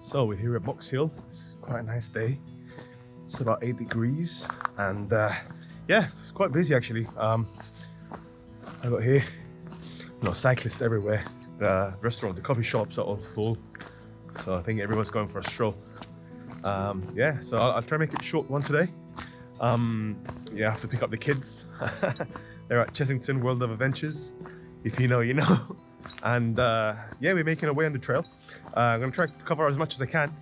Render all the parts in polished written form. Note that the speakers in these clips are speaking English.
So we're here at Box Hill. It's quite a nice day. It's about 8 degrees and yeah, it's quite busy actually. I got here, cyclists everywhere. The restaurant, the coffee shops are all full. So I think everyone's going for a stroll. Yeah, so I'll try to make it a short one today. Yeah, I have to pick up the kids. They're at Chessington World of Adventures. If you know, you know. And yeah, we're making our way on the trail. I'm gonna try to cover as much as I can,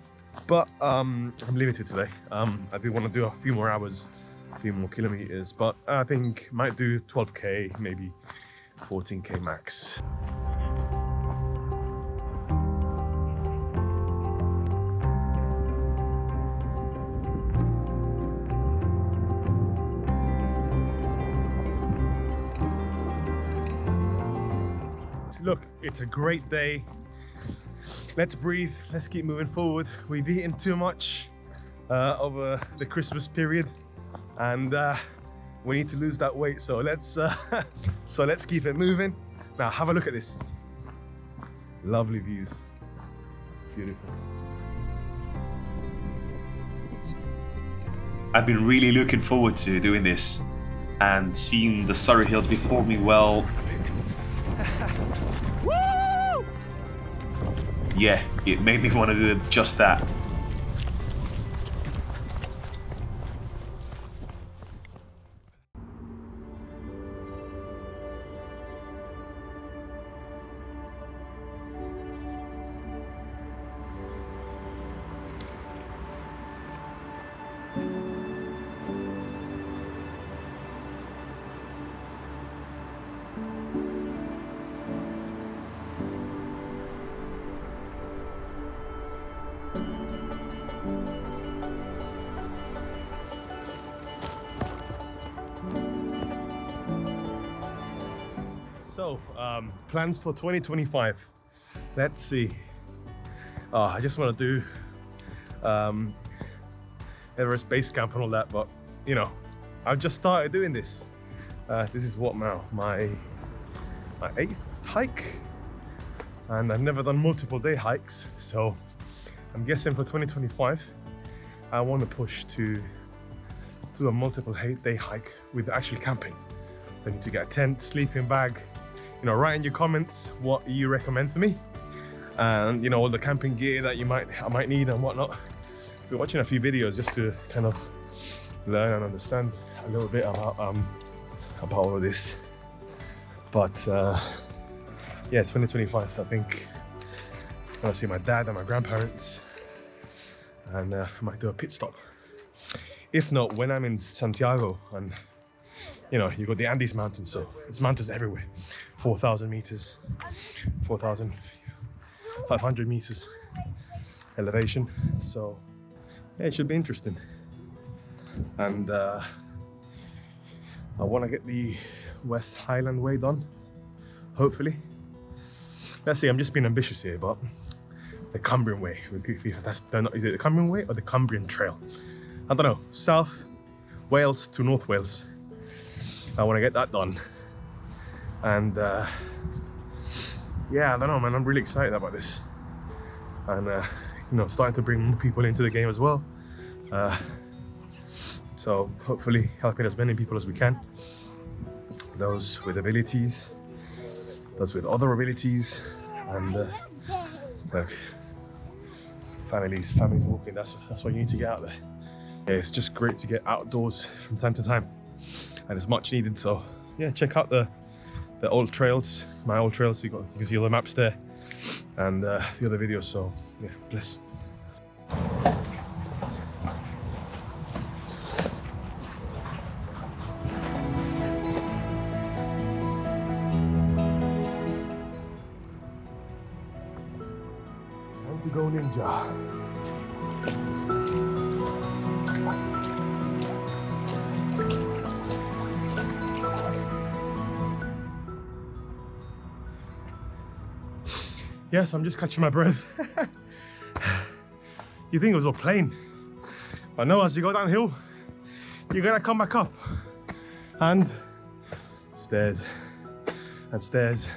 but I'm limited today. I do want to do a few more hours, a few more kilometers, but I think might do 12k, maybe 14k max. Look, it's a great day. Let's breathe, let's keep moving forward. We've eaten too much over the Christmas period and we need to lose that weight. So let's keep it moving. Now have a look at this. Lovely views, beautiful. I've been really looking forward to doing this and seeing the Surrey Hills before me. Well, yeah, it made me want to do just that. So, plans for 2025. Let's see. I just want to do Everest Base Camp and all that, but you know, I've just started doing this. This is what now, my 8th hike, and I've never done multiple day hikes. So I'm guessing for 2025, I want to push to do a multiple day hike with actually camping. I need to get a tent, sleeping bag. You know, write in your comments what you recommend for me, and you know, all the camping gear that I might need and whatnot. We're watching a few videos just to kind of learn and understand a little bit about all of this. But yeah, 2025, I think I'm gonna see my dad and my grandparents, and I might do a pit stop. If not, when I'm in Santiago, and you know, you got the Andes mountains, so there's mountains everywhere. 4,000 meters, 4,500 meters elevation. So yeah, it should be interesting. And I want to get the West Highland Way done, hopefully. Let's see, I'm just being ambitious here, but the Cumbrian Way would be fantastic. Is it the Cumbrian Way or the Cumbrian Trail? I don't know. South Wales to North Wales. I want to get that done. And yeah, I don't know, man, I'm really excited about this. And you know, starting to bring more people into the game as well. So hopefully helping as many people as we can. Those with abilities, those with other abilities, and look, families walking, that's what you need to get out there. Yeah, it's just great to get outdoors from time to time, and it's much needed. So yeah, check out the old trails, my old trails. You can see all the maps there, and the other videos. So yeah, bless. Time to go ninja. Yes, I'm just catching my breath. You think it was all plain, but no, as you go downhill, you're gonna come back up. And stairs, and stairs,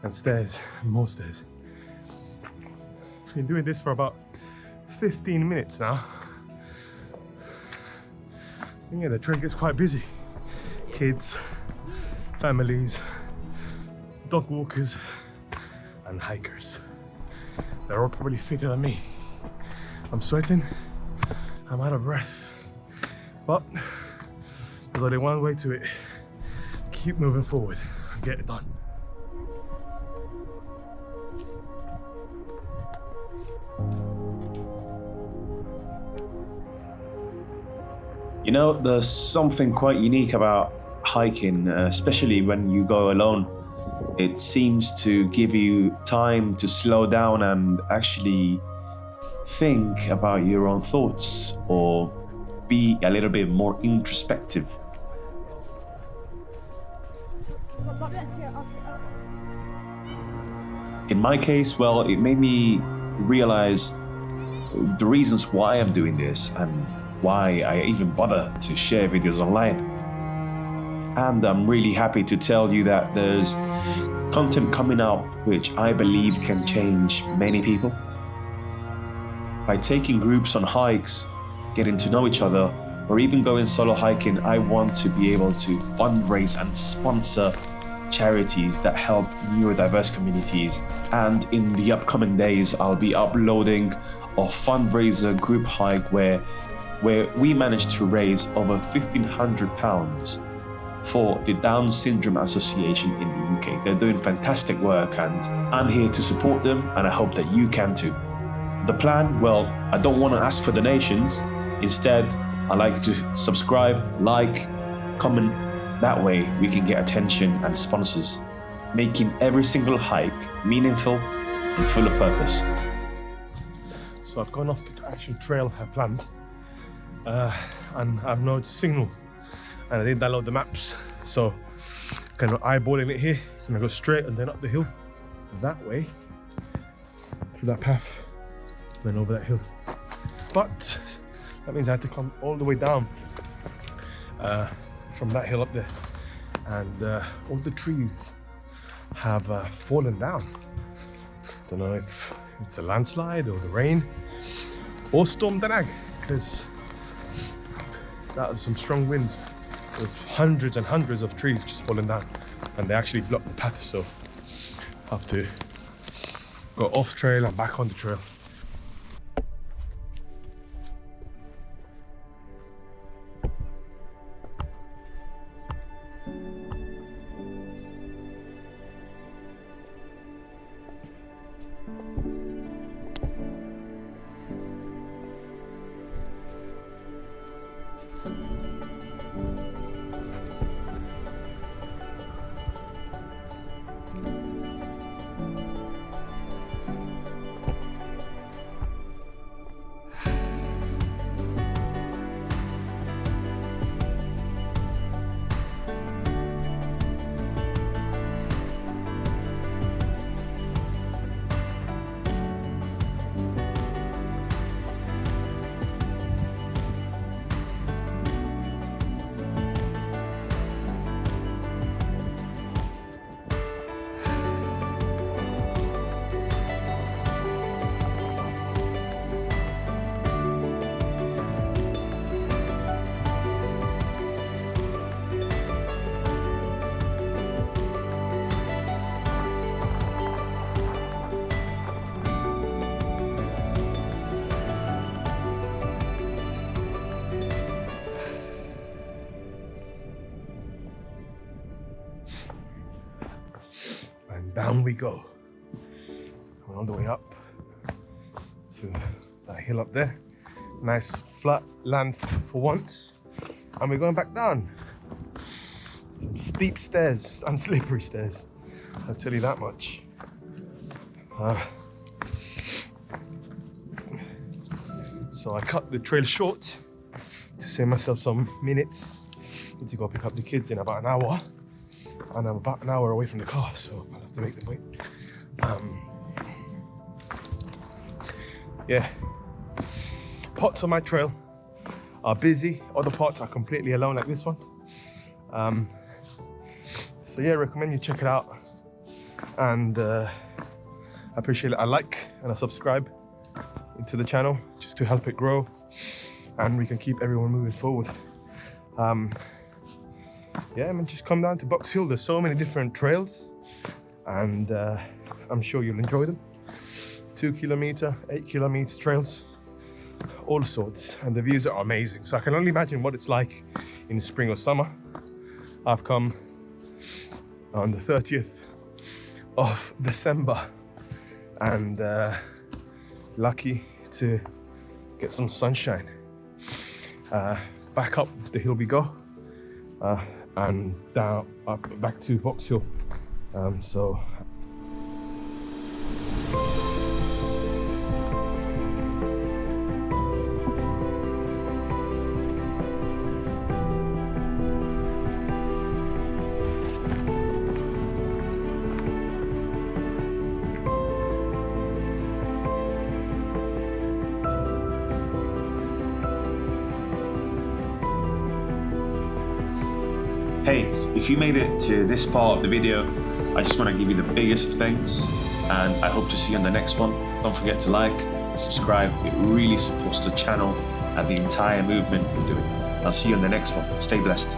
and stairs, and more stairs. Been doing this for about 15 minutes now. Yeah, the trail gets quite busy. Kids, families, dog walkers, and hikers. They're all probably fitter than me. I'm sweating, I'm out of breath. But there's only one way to it. Keep moving forward and get it done. You know, there's something quite unique about hiking, especially when you go alone. It seems to give you time to slow down and actually think about your own thoughts or be a little bit more introspective. In my case, well, it made me realize the reasons why I'm doing this and why I even bother to share videos online. And I'm really happy to tell you that there's content coming out which I believe can change many people. By taking groups on hikes, getting to know each other, or even going solo hiking, I want to be able to fundraise and sponsor charities that help neurodiverse communities. And in the upcoming days, I'll be uploading a fundraiser group hike where we managed to raise over £1,500 for the Down Syndrome Association in the UK. They're doing fantastic work and I'm here to support them, and I hope that you can too. The plan, well, I don't want to ask for donations. Instead, I like to subscribe, like, comment. That way we can get attention and sponsors, making every single hike meaningful and full of purpose. So I've gone off the actual trail I planned. And I've no signal, and I didn't download the maps, so kind of eyeballing it here. I'm gonna go straight and then up the hill that way through that path, then over that hill. But that means I had to come all the way down from that hill up there, and all the trees have fallen down. Don't know if it's a landslide or the rain or Storm Darragh, because that was some strong winds. There's hundreds and hundreds of trees just falling down, and they actually block the path, so I have to go off trail and back on the trail. Down we go, all the way up to that hill up there. Nice flat land for once, and we're going back down. Some steep stairs and slippery stairs, I'll tell you that much. So I cut the trail short to save myself some minutes. Need to go pick up the kids in about an hour, and I'm about an hour away from the car, so I'll have to make them wait. Yeah, parts of my trail are busy, other parts are completely alone, like this one. So yeah, recommend you check it out, and I appreciate it. I like and I subscribe. into the channel just to help it grow, and we can keep everyone moving forward. Yeah, I mean, just come down to Box Hill. There's so many different trails, and I'm sure you'll enjoy them. 2 kilometer, 8 kilometer trails, all sorts, and the views are amazing. So I can only imagine what it's like in spring or summer. I've come on the 30th of December, and lucky to get some sunshine. Back up the hill we go, and down up back to Box Hill. So Hey, if you made it to this part of the video, I just want to give you the biggest of thanks, and I hope to see you on the next one. Don't forget to like, subscribe. It really supports the channel and the entire movement we're doing. I'll see you on the next one. Stay blessed.